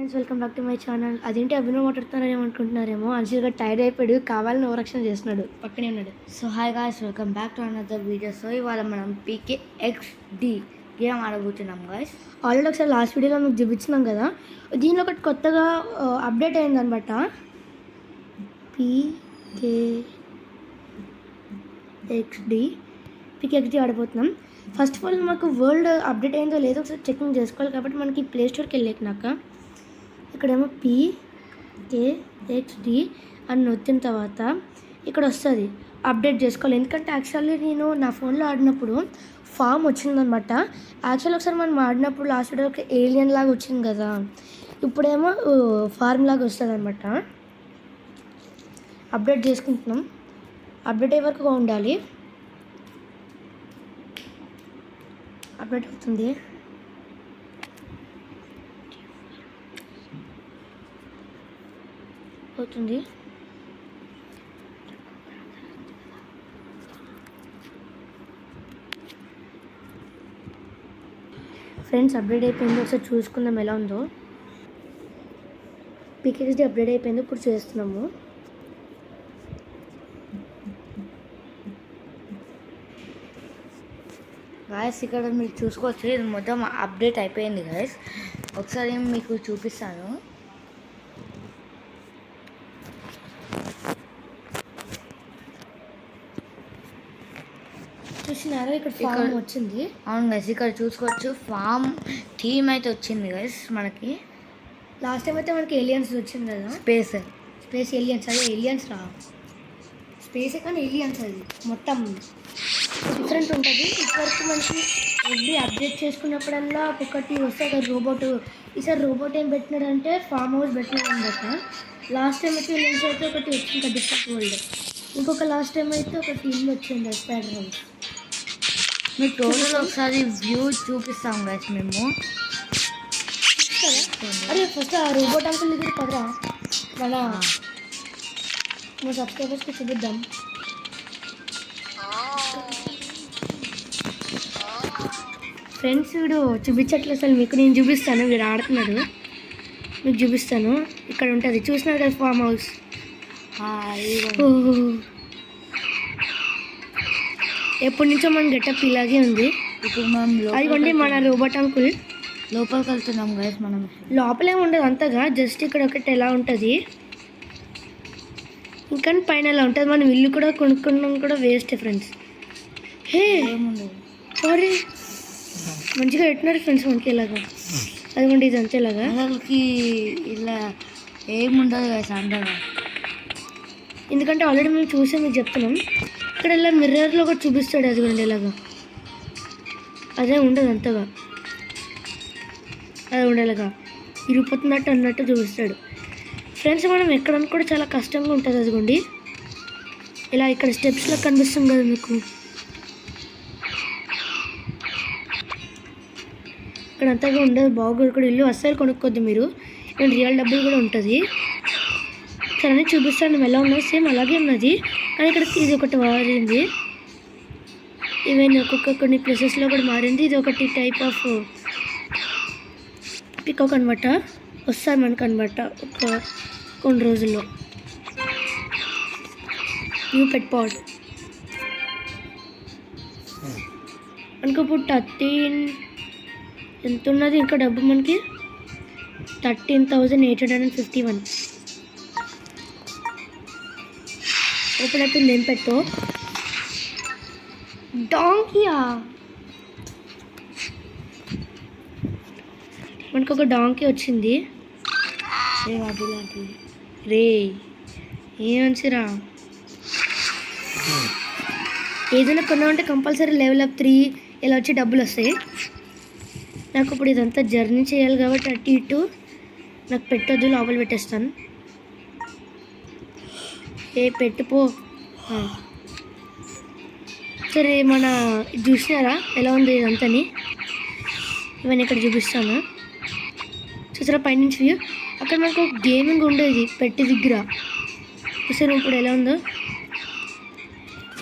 Friends welcome back to my channel. అదేంటి అభినవ్ మాట్లాడుతున్నారని ఏమనుకుంటున్నారేమో. అన్షిల్గా tired అయిపోయాడు, కావాలని ఓవరాక్షన్ చేస్తున్నాడు, పక్కనే ఉన్నాడు. So hi guys, welcome back to another video. So ఇవాళ మనం PKXD గేమ్ ఆడబోతున్నాం గాయ్స్. ఆల్రెడీ ఒకసారి లాస్ట్ వీడియోలో మీకు చూపించినాం కదా. దీనిలో ఒకటి కొత్తగా అప్డేట్ అయిందనమాట. PKXD ఆడిపోతున్నాం. ఫస్ట్ ఆఫ్ ఆల్ మాకు వరల్డ్ అప్డేట్ అయిందో లేదో ఒకసారి చెకింగ్ చేసుకోవాలి. కాబట్టి మనకి ప్లే స్టోర్కి వెళ్ళాక ఇక్కడేమో PKXD అని నొత్తిన తర్వాత ఇక్కడ వస్తుంది అప్డేట్ చేసుకోవాలి. ఎందుకంటే యాక్చువల్లీ నేను నా ఫోన్లో ఆడినప్పుడు ఫామ్ వచ్చిందనమాట. యాక్చువల్లీ ఒకసారి మనం ఆడినప్పుడు లాస్ట్ వీడియో ఒక ఏలియన్ లాగా వచ్చింది కదా, ఇప్పుడేమో ఫార్మ్ లాగా వస్తుంది అనమాట. అప్డేట్ చేసుకుంటున్నాం. అప్డేట్ అయ్యే వరకు ఉండాలి. అప్డేట్ అవుతుంది. ఫ్రెండ్స్ అప్డేట్ అయిపోయింది, ఒకసారి చూసుకుందాం ఎలా ఉందో. PKXD అప్డేట్ అయిపోయింది, ఇప్పుడు చేస్తున్నాము. గాయస్ ఇక్కడ మీరు చూసుకోవచ్చు, ఇది మొత్తం అప్డేట్ అయిపోయింది గాయస్. ఒకసారి మీకు చూపిస్తాను. చూసినారా ఇక్కడ ఫామ్ వచ్చింది. అవును గైస్, ఇక్కడ చూసుకోవచ్చు ఫామ్ థీమ్ అయితే వచ్చింది గైస్. మనకి లాస్ట్ టైం అయితే మనకి ఏలియన్స్ వచ్చింది కదా, స్పేస్ ఏలియన్స్. అదే ఏలియన్స్ రా, స్పేస్ కానీ ఏలియన్స్ అది మొత్తం డిఫరెంట్ ఉంటుంది. ఇప్పటివరకు మనకి ఎవ్రీ అప్డేట్ చేసుకున్నప్పుడల్లా ఒక్కొక్కటి వస్తే కదా రోబోట్. ఈసారి రోబోట్ ఏం పెట్టినాడంటే ఫామ్ హౌస్ పెట్టినాడు అనమాట. లాస్ట్ టైం అయితే ఏలియన్స్ అయితే ఒకటి వచ్చింది డిఫరెంట్ వరల్డ్. ఇంకొక లాస్ట్ టైం అయితే ఒకటి ఇల్లు వచ్చింది స్పైడర్ హౌస్. మీకు టోటల్ ఒకసారి వ్యూ చూపిస్తాం గైస్ మేము. అరే ఫస్ట్ ఆ రోబోట్ అంకుల్ దగ్గర పదరా, మన సబ్స్క్రైబర్స్కి చూపిద్దాం. ఫ్రెండ్స్ వీడు చూపించట్లేదు అసలు మీకు. నేను చూపిస్తాను, వీడు ఆడుతున్నాడు, మీకు చూపిస్తాను. ఇక్కడ ఉంటుంది చూసినారు కదా ఫామ్ హౌస్. ఎప్పటి నుంచో మన గెటప్ ఇలాగే ఉంది. ఇప్పుడు మనం అదిగోండి మన రోబోట్ అంకుల్. లోపలికి వెళ్తున్నాం గైస్. మనం లోపలే ఉండదు అంతగా, జస్ట్ ఇక్కడ ఒకటి ఎలా ఉంటుంది, ఇంకా పైన ఎలా ఉంటుంది. మనం ఇల్లు కూడా కొనుక్కున్నాం కూడా వేస్ట్ ఫ్రెండ్స్. హే సారీ, మంచిగా పెట్టినారు ఫ్రెండ్స్ మనకి ఇలాగా. అదిగోండి ఇది అంతే ఇలాగా. అసలుకి ఇలా ఏముండదు గైస్ అందగా, ఎందుకంటే ఆల్రెడీ మేము చూసే మీకు చెప్తున్నాం. ఇక్కడ ఇలా మిర్రర్లో కూడా చూపిస్తాడు, అదిగోండి ఇలాగా. అదే ఉండదు అంతగా, అది ఉండేలాగా ఇరిగిపోతున్నట్టు అన్నట్టు చూపిస్తాడు ఫ్రెండ్స్. మనం ఎక్కడానికి కూడా చాలా కష్టంగా ఉంటుంది. అదిగోండి ఇలా ఇక్కడ స్టెప్స్లో కనిపిస్తుంది కదా మీకు. ఇక్కడ అంతగా ఉండదు, బాగోదు కూడా ఇల్లు. అస్సలు కొనుక్కోద్దు మీరు, ఇక్కడ రియల్ డబ్బులు కూడా ఉంటుంది. సరే చూపిస్తాను ఎలా ఉన్నది. సేమ్ అలాగే ఉన్నది, కానీ ఇక్కడ ఇది ఒకటి మారింది. ఈవెన్ ఒక్కొక్క కొన్ని ప్లేసెస్లో కూడా మారింది. ఇది ఒకటి టైప్ ఆఫ్ పికాక్ అనమాట, వస్తారు మనకు అనమాట ఒక కొన్ని రోజుల్లో. న్యూ పెట్ పాట్ మనకు ఇప్పుడు 13 ఎంత ఉన్నది ఇంకా డబ్బు మనకి 13,851. ఓపెన్ అవుతుంది. ఏం పెట్టో డాంకీయా, మనకు ఒక డాంకీ వచ్చింది. రే ఏమనిసిరా, ఏదైనా కొన్నామంటే కంపల్సరీ లెవెల్ అప్ 3 ఇలా వచ్చి డబ్బులు వస్తాయి. నాకు ఇప్పుడు ఇదంతా జర్నీ చేయాలి కాబట్టి అటు ఇటు నాకు పెట్టొద్దు, లోపల పెట్టేస్తాను. పెట్టుపో. సరే మన చూసినారా ఎలా ఉంది ఇదంతని. ఇవన్నీ ఇక్కడ చూపిస్తాను. చూసారా పైనుంచి వ్యూ. అక్కడ మనకు గేమింగ్ ఉండేది పెట్టి దగ్గర. చూసారు ఇప్పుడు ఎలా ఉందో.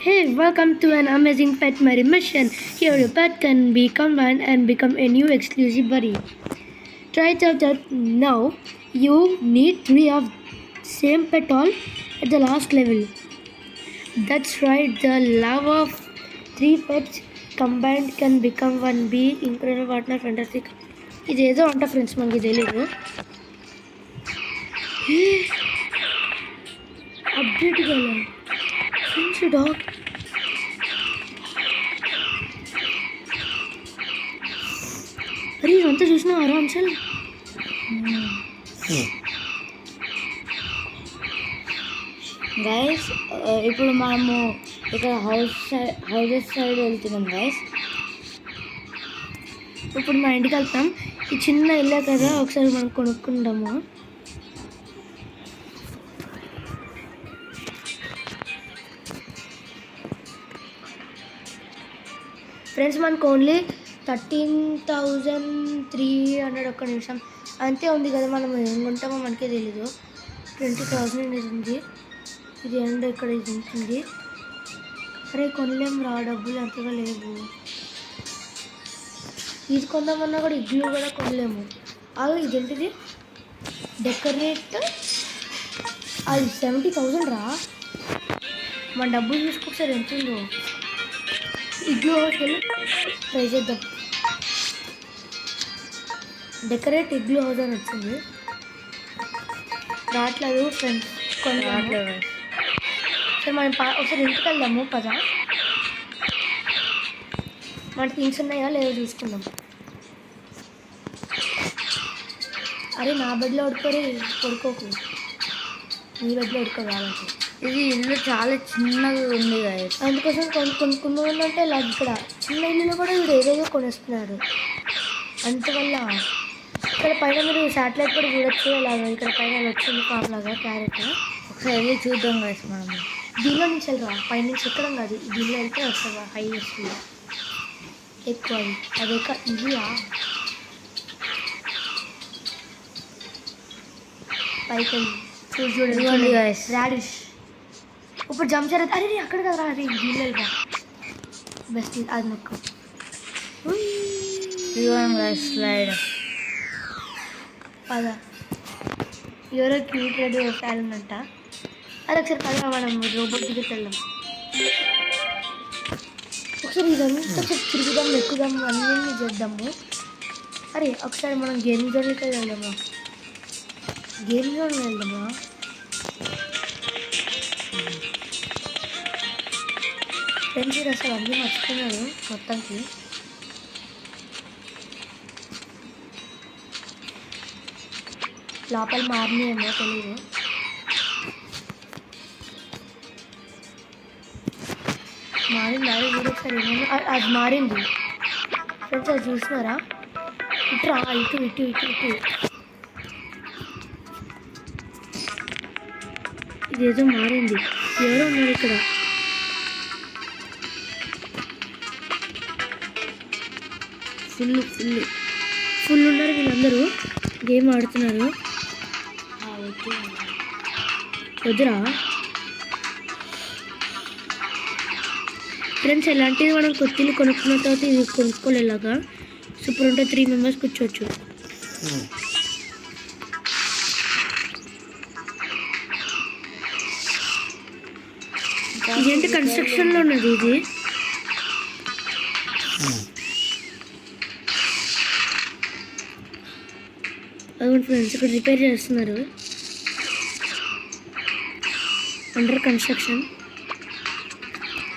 Hey, welcome to an amazing pet Mary mission. Here your pet can be combined and become a new exclusive buddy. Right out that now you need 3 of same petal at the last level. That's right, the love of 3 pets combined can become one big incredible partner fantastic. ఇదేదో అంట friends మనకి తెలియదు. Update కదా friends dog. అరే ఇదంతా చూసినా ఆరామ్సల్. Guys ఇప్పుడు మనము ఇక్కడ హౌజెస్ సైడ్ వెళ్తున్నాం గైస్. ఇప్పుడు మా ఇంటికి వెళ్తాం. ఈ చిన్న ఇల్లే కదా, ఒకసారి మనం కొనుక్కుంటాము. ఫ్రెండ్స్ మనకు ఓన్లీ 13,300 ఒక్క నిమిషం అంతే ఉంది కదా. మనం ఏం కొంటామో మనకే తెలీదు. 20,000 ఇది ఉంది. ఇది ఎండ్ ఇక్కడ ఇది ఉంటుంది. అరే కొనలేం రా, డబ్బులు అంతగా లేవు. ఇది కొందామన్నా కూడా ఇగ్లూ కూడా కొనలేము. అది ఇదేంటిది డెకరేట్, అది 70,000 రా. మన డబ్బులు తీసుకొచ్చారు ఎంత ఉందో. ఇగ్లూ హౌస్ వెళ్ళి ట్రై చేద్దాం. డెకరేట్ ఇగ్లూ హౌస్ అని వచ్చింది. రావట్లేదు ఫ్రెండ్స్, కొనట్లేదు. సరే మనం ఒకసారి ఇంటికి వెళ్దాము పదా. మన థింగ్స్ ఉన్నాయా లేవో చూసుకుందాం. అరే నా బెడ్లో పడుకోకు, నీ బెడ్లో పడుకోవాలంటే. ఇది ఇల్లు చాలా చిన్నగా ఉంది గైస్. అందుకోసం కొనుక్కుంటే ఇలా ఇక్కడ చిన్న ఇల్లులో కూడా వీడు ఏదేదో కొనేస్తున్నాడు. అందువల్ల ఇక్కడ పైన మీరు శాటిలైట్ కూడా చూడొచ్చు. ఇలాగా ఇక్కడ పైన వచ్చింది ఫామ్ లాగా క్యారెట్. ఒకసారి వెళ్ళి చూద్దాం గైస్. మనం దీనిలో నుంచి వెళ్ళరా, పైన నుంచి ఎక్కడం కాదు, దీనిలో వెళ్తే వస్తుందా హై వస్తుంది ఎక్కువ. అది ఇదియా పైకి చూడండి గైస్. రాడిష్ ఇప్పుడు జంప్ చేయలేదు. అరే అక్కడ కదా రా, అరే దీనిలో రా బెస్ట్. అది నొక్కు. స్లైడ్ పద. ఎవరో క్యూట్ రెడీ ఫ్యాలంట. అది ఒకసారి పద, మనం రోబోట్ దగ్గరికి వెళ్దాం. ఒకసారి ఇదంతా తిరుగుదాం, ఎక్కుదాం, అన్నీ చేద్దాము. అరే ఒకసారి మనం గేమ్ జోన్కి వెళ్దామా, గేమ్ జోన్ వెళ్దామా. ఫ్రెండ్స్ ఇది అసలు అన్నీ మర్చిపోయినాడు మొత్తానికి. లోపల మారినాయేమో తెలియదు. మారింది కూడా ఒకసారి ఏమైనా అది మారింది ఫ్రెండ్స్, అది చూసినారా. ఇటు రా, ఇటు ఇటు ఇటు ఇటు. ఇదేదో మారింది. ఎవరో ఉన్నారు ఇక్కడ. ఫుల్ ఉన్నారు వీళ్ళందరూ, గేమ్ ఆడుతున్నారు. వద్దురా ఫ్రెండ్స్, ఎలాంటిది మనం కొత్తిల్లు కొనుక్కున్న తర్వాత ఇది కొనుక్కోలేలాగా సూపర్ ఉంటుంది. 3 మెంబర్స్ కూర్చోవచ్చు. ఇదేంటి కన్స్ట్రక్షన్లో ఉన్నది ఇది. అవును ఫ్రెండ్స్, ఇక్కడ రిపేర్ చేస్తున్నారు. Under construction.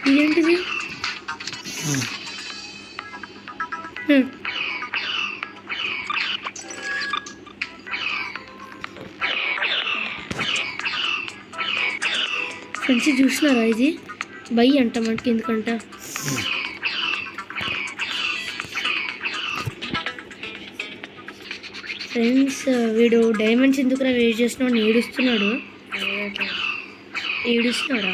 ఇదేంటిది ఫ్రెండ్స్, చూసినారా. ఇది బై అంట మనకి ఎందుకంట. ఫ్రెండ్స్ వీడు డైమండ్స్ ఎందుకురా వేస్ట్ చేస్తున్నాడు అని ఏడుస్తున్నాడా.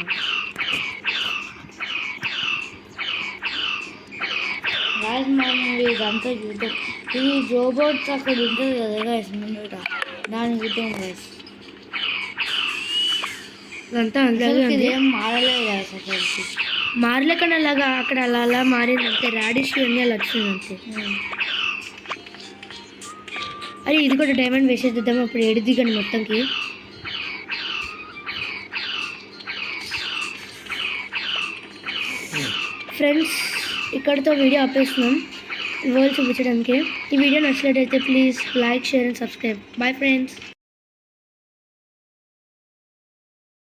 గాయస్ మనం ఇదంతా చూద్దాం. ఇది రోబోట్ అక్కడ ఉంటుంది కదా గాయస్ ముందట, దాన్ని చూద్దాం గాయస్. ఇదంతా అలాగే ఏం మారలేదు గాయస్. అసలు మారలేకుండా అలాగా అక్కడ అలా మారింది అంతే. రాడిష్ అన్నీ అలా వచ్చింది అంతే. అది ఇది కూడా డైమండ్ వేసేద్దాం. అప్పుడు ఎడి దిగండి మొత్తంకి. ఫ్రెండ్స్ ఇక్కడితో వీడియో ఆపేస్తున్నాం వరల్డ్ చూపించడానికి. ఈ వీడియో నచ్చినట్లయితే please like, share and subscribe. Bye friends.